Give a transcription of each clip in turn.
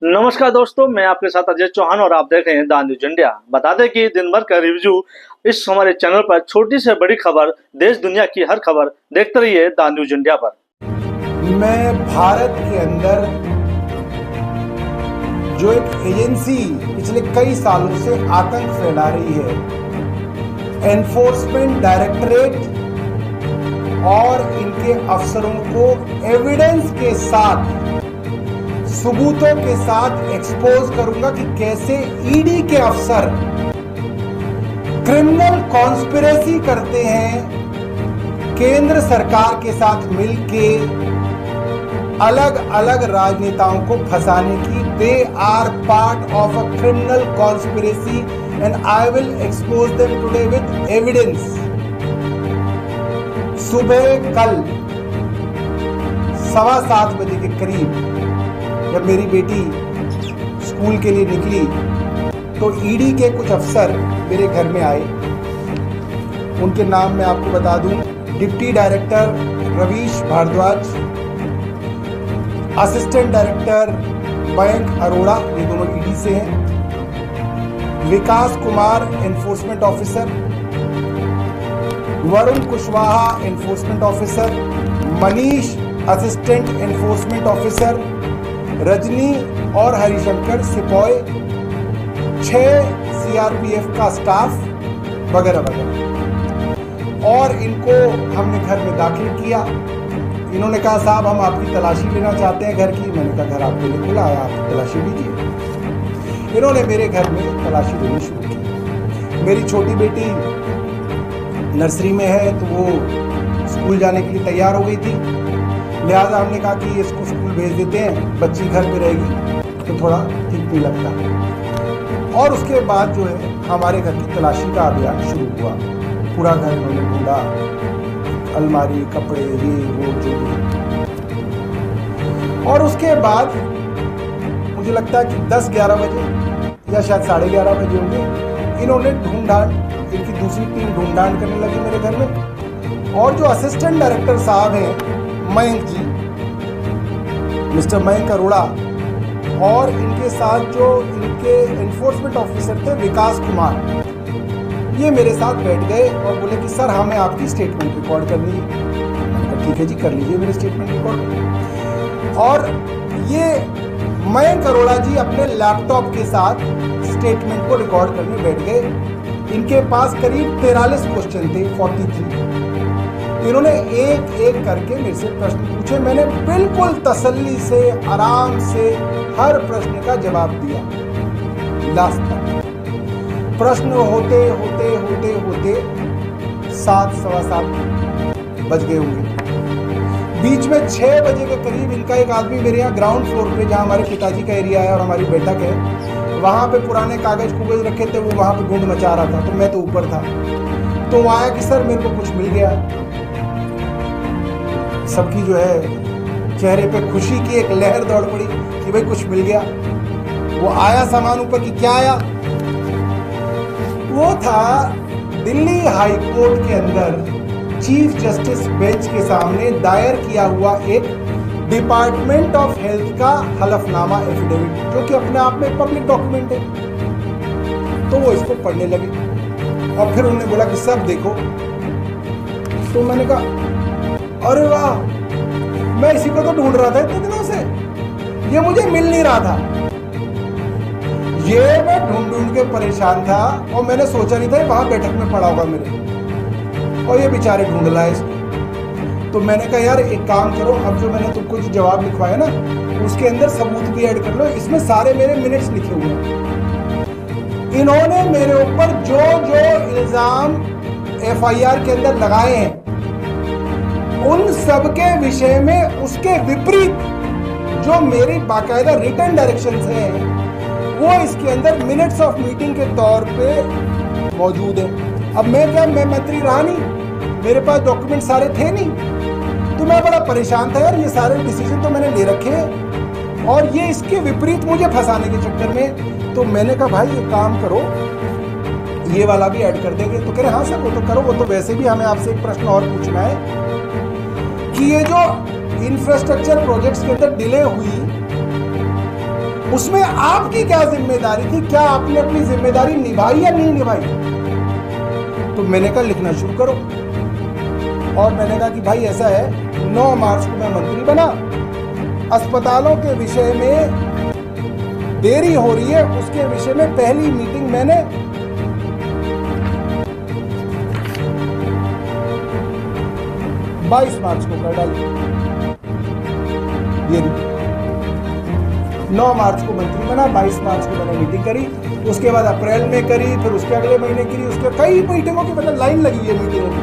नमस्कार दोस्तों, मैं आपके साथ अजय चौहान और आप देख रहे हैं द न्यूज इंडिया। बता दें कि दिन भर का रिव्यू इस हमारे चैनल पर छोटी से बड़ी खबर, देश दुनिया की हर खबर देखते रहिए द न्यूज इंडिया पर। मैं भारत के अंदर जो एक एजेंसी पिछले कई सालों से आतंक फैला रही है, एनफोर्समेंट डायरेक्टरेट और इनके अफसरों को एविडेंस के साथ, सबूतों के साथ एक्सपोज करूंगा कि कैसे ईडी के अफसर क्रिमिनल कॉन्स्पिरेसी करते हैं केंद्र सरकार के साथ मिलके अलग अलग राजनेताओं को फंसाने की। They are part of a criminal conspiracy and I will expose them today with evidence. सुबह कल 7:15 बजे के करीब जब मेरी बेटी स्कूल के लिए निकली तो ईडी के कुछ अफसर मेरे घर में आए। उनके नाम मैं आपको बता दूं, deputy director Ravish Bhardwaj, assistant director Mayank Arora, ये दोनों ईडी से हैं, Vikas Kumar enforcement officer, Varun Kushwaha enforcement officer, Manish assistant enforcement officer, Rajni और हरिशंकर सिपाही, 6 सीआरपीएफ का स्टाफ वगैरह वगैरह। और इनको हमने घर में दाखिल किया। इन्होंने कहा साहब हम आपकी तलाशी लेना चाहते हैं घर की। मैंने कहा घर आपके लिए खुला है, आप तलाशी लीजिए। इन्होंने मेरे घर में तलाशी लेनी शुरू की। मेरी छोटी बेटी नर्सरी में है तो वो स्कूल जाने के लिए तैयार हो गई थी, लिहाजा हमने कहा कि इसको स्कूल भेज देते हैं, बच्ची घर पे रहेगी तो थोड़ा ठीक नहीं लगता। और उसके बाद जो है हमारे घर की तलाशी का अभियान शुरू हुआ। पूरा घर इन्होंने ढूंढा, अलमारी, कपड़े, ये वो जो भी। और उसके बाद मुझे लगता है कि 10-11 बजे या शायद 11:30 बजे होंगे, इन्होंने ढूंढान, इनकी दूसरी टीम ढूंढान करने लगी मेरे घर में। और जो असिस्टेंट डायरेक्टर साहब हैं मयंक जी, मिस्टर मयंक अरोड़ा, और इनके साथ जो इनके एनफोर्समेंट ऑफिसर थे विकास कुमार, ये मेरे साथ बैठ गए और बोले कि सर हमें आपकी स्टेटमेंट रिकॉर्ड करनी है। मैंने कहा ठीक है जी, कर लीजिए मेरी स्टेटमेंट रिकॉर्ड। और ये मयंक अरोड़ा जी अपने लैपटॉप के साथ स्टेटमेंट को रिकॉर्ड करने बैठ गए। इनके पास करीब 43 क्वेश्चन थे, 43। इन्होंने एक एक करके मेरे से प्रश्न पूछे। मैंने बिल्कुल तसल्ली से, आराम से हर प्रश्न का जवाब दिया लास्ट तक। प्रश्न होते होते होते होते 7, सवा 7 बज गए होंगे। बीच में 6 बजे के करीब इनका एक आदमी मेरे यहाँ ग्राउंड फ्लोर पे, जहाँ हमारे पिताजी का एरिया है और हमारी बैठक है, वहाँ पे पुराने कागज कुगज रखे थे, वो वहाँ पे ढूंढ मचा रहा था। तो मैं तो ऊपर था, तो वो आया कि सर मेरे को कुछ मिल गया। सबकी जो है चेहरे पे खुशी की एक लहर दौड़ पड़ी कि भाई कुछ मिल गया। वो आया सामान ऊपर की, क्या आया? वो था दिल्ली हाई कोर्ट के अंदर चीफ जस्टिस बेंच के सामने दायर किया हुआ एक डिपार्टमेंट ऑफ हेल्थ का हलफनामा एफिडेविट, जो कि अपने आप में पब्लिक डॉक्यूमेंट है। तो वो इसको पढ़ने लगे और फिर उन्होंने बोला कि सब देखो। तो मैंने कहा अरे वाह, मैं इसी को तो ढूंढ रहा था इतने दिनों से, ये मुझे मिल नहीं रहा था। ये मैं ढूंढ ढूंढ के परेशान था और मैंने सोचा नहीं था वहां बैठक में पड़ा होगा मेरे, और ये बेचारे ढूंढ लाए इसको। तो मैंने कहा यार एक काम करो, अब जो मैंने तुमको जो जवाब लिखवाया ना उसके अंदर सबूत भी ऐड कर लो, इसमें सारे मेरे मिनट्स लिखे हुए हैं। इन्होंने मेरे ऊपर जो जो इल्जाम एफआईआर के अंदर लगाए हैं उन सब के विषय में उसके विपरीत जो मेरी बाकायदा रिटर्न डायरेक्शंस हैं वो इसके अंदर मिनट्स ऑफ मीटिंग के तौर पे मौजूद है। अब मैं मंत्री रहा नहीं, मेरे पास डॉक्यूमेंट सारे थे नहीं, तो मैं बड़ा परेशान था यार। ये सारे डिसीजन तो मैंने ले रखे हैं और ये इसके विपरीत मुझे फंसाने के चक्कर में। तो मैंने कहा भाई एक काम करो, ये वाला भी ऐड कर देंगे। तो कह रहे हाँ सर वो तो करो, वो तो वैसे भी हमें आपसे एक प्रश्न और पूछना है कि ये जो इंफ्रास्ट्रक्चर प्रोजेक्ट्स के अंदर डिले हुई उसमें आपकी क्या जिम्मेदारी थी? क्या आपने अपनी जिम्मेदारी निभाई या नहीं निभाई? तो मैंने कहा लिखना शुरू करो। और मैंने कहा कि भाई ऐसा है, 9 मार्च को मैं मंत्री बना, अस्पतालों के विषय में देरी हो रही है, उसके विषय में पहली मीटिंग मैंने 22 मार्च को कर डाली। ये 9 मार्च को मंत्री बना, 22 मार्च को मैंने मीटिंग करी, उसके बाद अप्रैल में करी, फिर उसके अगले महीने करी, उसके कई मीटिंगों की मतलब लाइन लगी है मीटिंगों की,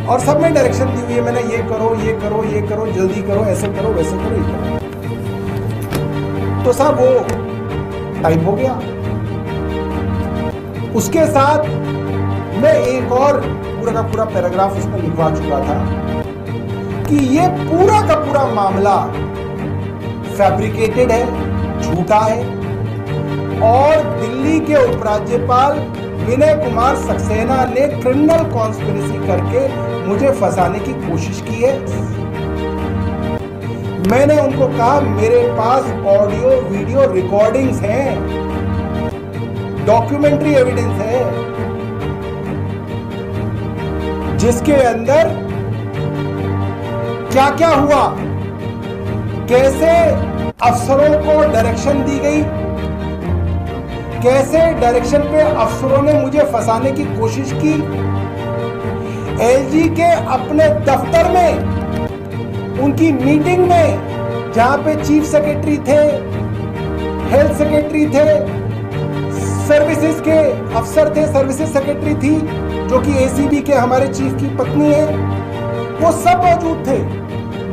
और सब में डायरेक्शन दी हुई है मैंने, ये करो ये करो ये करो, जल्दी करो, ऐसे करो वैसे करो, ये करो। तो साहब वो टाइम हो गया। उसके साथ मैं एक और पूरा का पूरा पैराग्राफ उसमें लिखवा चुका था कि ये पूरा का पूरा मामला फैब्रिकेटेड है, झूठा है, और दिल्ली के उपराज्यपाल विनय कुमार सक्सेना ने क्रिमिनल कॉन्स्पिरेसी करके मुझे फंसाने की कोशिश की है। मैंने उनको कहा मेरे पास ऑडियो वीडियो रिकॉर्डिंग्स हैं, डॉक्यूमेंट्री एविडेंस है, जिसके अंदर क्या क्या हुआ, कैसे अफसरों को डायरेक्शन दी गई, कैसे डायरेक्शन पे अफसरों ने मुझे फंसाने की कोशिश की। एलजी के अपने दफ्तर में, उनकी मीटिंग में, जहां पे चीफ सेक्रेटरी थे, हेल्थ सेक्रेटरी थे, सर्विसेज के अफसर थे, सर्विसेज सेक्रेटरी थी जो कि एसीबी के हमारे चीफ की पत्नी है, वो सब मौजूद थे।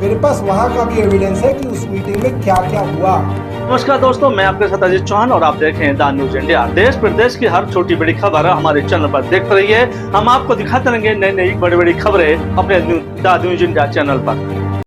मेरे पास वहां का भी एविडेंस है कि उस मीटिंग में क्या क्या हुआ। नमस्कार दोस्तों, मैं आपके साथ अजीत चौहान और आप देख रहे हैं द न्यूज इंडिया। देश प्रदेश की हर छोटी बड़ी खबर हमारे चैनल पर देखते रहिए। हम आपको दिखाते रहेंगे नई नई बड़ी बड़ी खबरें अपने द न्यूज इंडिया चैनल पर।